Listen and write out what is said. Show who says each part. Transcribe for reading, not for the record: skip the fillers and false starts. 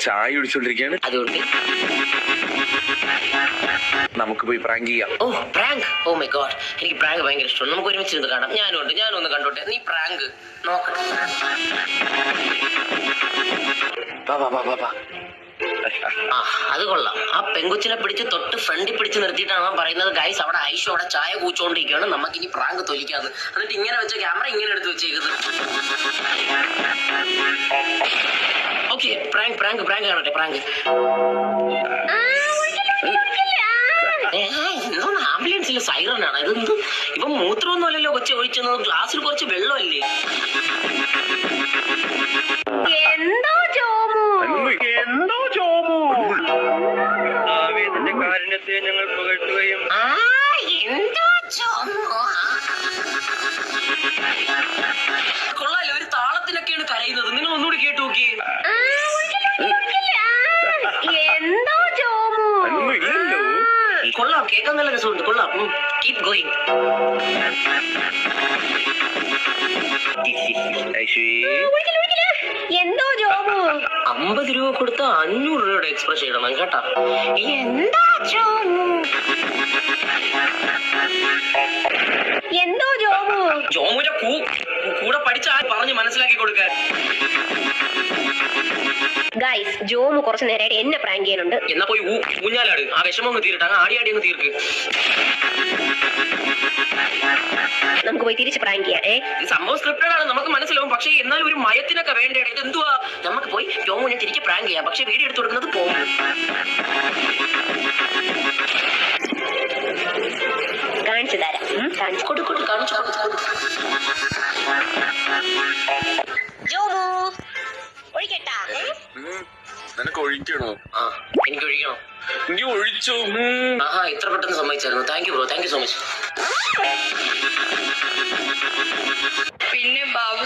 Speaker 1: ചായ കുടിച്ചോണ്ടിരിക്കുകയാണ്.
Speaker 2: അതുകൊണ്ട്
Speaker 1: നമുക്ക് പോയി പ്രാങ്ക് ചെയ്യാം.
Speaker 2: ഓ പ്രാങ്ക്, ഓ മൈ ഗോഡ്, എനിക്ക് പ്രാങ്ക് ഭയങ്കര ഇഷ്ടമാണ്. നമുക്ക് ഒരുമിച്ചിരുന്ന് കാണാം. ഞാനും ഒന്ന് കണ്ടോട്ടെ. നീ പ്രാങ്ക് നോക്കട്ടെ. ആ അത് കൊള്ളാം. ആ പെങ്കുച്ചിനെ പിടിച്ച് തൊട്ട് ഫ്രണ്ടിൽ പിടിച്ച് നിർത്തിയിട്ടാണ് അവൻ പറയുന്നത്, ഗൈസ് അവിടെ ഐഷു അവിടെ ചായ കൂച്ചോണ്ടിരിക്കുകയാണ്, നമുക്ക് ഇനി പ്രാങ്ക് തൊലിക്കാന്ന്. എന്നിട്ട് ഇങ്ങനെ വെച്ച ക്യാമറ ഇങ്ങനെ എടുത്ത് വെച്ചേക്കുന്നത്. ഓക്കെ, പ്രാങ്ക് കാണട്ടെ. പ്രാങ്ക് ആംബുലൻസിലെ സൈറനാണ് ഇതെന്ത്? ഇവൻ മൂത്രമൊന്നും അല്ലല്ലോ കൊച്ചെ ഒഴിച്ചത്, ഗ്ലാസ്സിൽ കുറച്ച് വെള്ളമല്ലേ?
Speaker 1: കാരുണ്യത്തെ ഞങ്ങൾ പുകഴ്ത്തുകയും
Speaker 2: കൊള്ളാലോ, ഒരു താളത്തിനൊക്കെയാണ് കരയുന്നത്. നിങ്ങൾ ഒന്നുകൂടി കേട്ടു നോക്കിയേ. കൊള്ളാം, കേൾക്കാൻ നല്ല രസമുണ്ട്. കൊള്ളാം, കീപ് ഗോയിങ്.
Speaker 3: എന്തോ ജോമു
Speaker 2: 50 രൂപ കൊടുത്ത 500 രൂപയുടെ എക്സ്പ്രഷൻ ഇടണം കേട്ടാ.
Speaker 3: എന്താ ജോമു എന്തോ ജോമു
Speaker 2: ജോമുന്റെ കൂടെ പഠിച്ച പറഞ്ഞ് മനസ്സിലാക്കി കൊടുക്കാൻ.
Speaker 3: ഗൈസ്, ജോമു കുറച്ചു നേരമായിട്ട് എന്നെ പ്രാങ്ക് ചെയ്യാനുണ്ട്.
Speaker 2: എന്നാ പോയി ഊഞ്ഞാലാട്. ആ വിഷമം അങ്ങ് തീരട്ടെ, അങ്ങ് ആടി അങ്ങ് തീർക്ക്.
Speaker 3: നമുക്ക് പോയി തിരിച്ച് പ്രാങ്ക് ചെയ്യാം.
Speaker 2: ഈ സംഭവം സ്ക്രിപ്റ്റഡ് ആണ്, നമുക്ക് മനസ്സിലാവും. പക്ഷേ എന്നാലും ഒരു മയത്തിനൊക്കെ വേണ്ടേ? ഇത് എന്തുവാ? നമുക്ക് പോയി ജോമുനെ തിരിച്ച് പ്രാങ്ക് ചെയ്യാം. പക്ഷെ വീഡിയോ എടുത്തു കൊടുക്കുന്നത് പോകും.
Speaker 3: കാണിച്ചു തരാം.
Speaker 2: കാണിച്ചു.
Speaker 3: ജോമു ഒഴിക്കട്ടാ?
Speaker 1: നിനക്ക് ഒഴിക്കണോ?
Speaker 2: ആ, എനിക്ക് ഒഴിക്കണം.
Speaker 1: നീ ഒഴിച്ചോ?
Speaker 2: ആഹാ, ഇത്ര പെട്ടെന്ന് സമ്മതിച്ചായിരുന്നു. Thank you bro, thank you so much.
Speaker 4: പിന്നെ ബാബു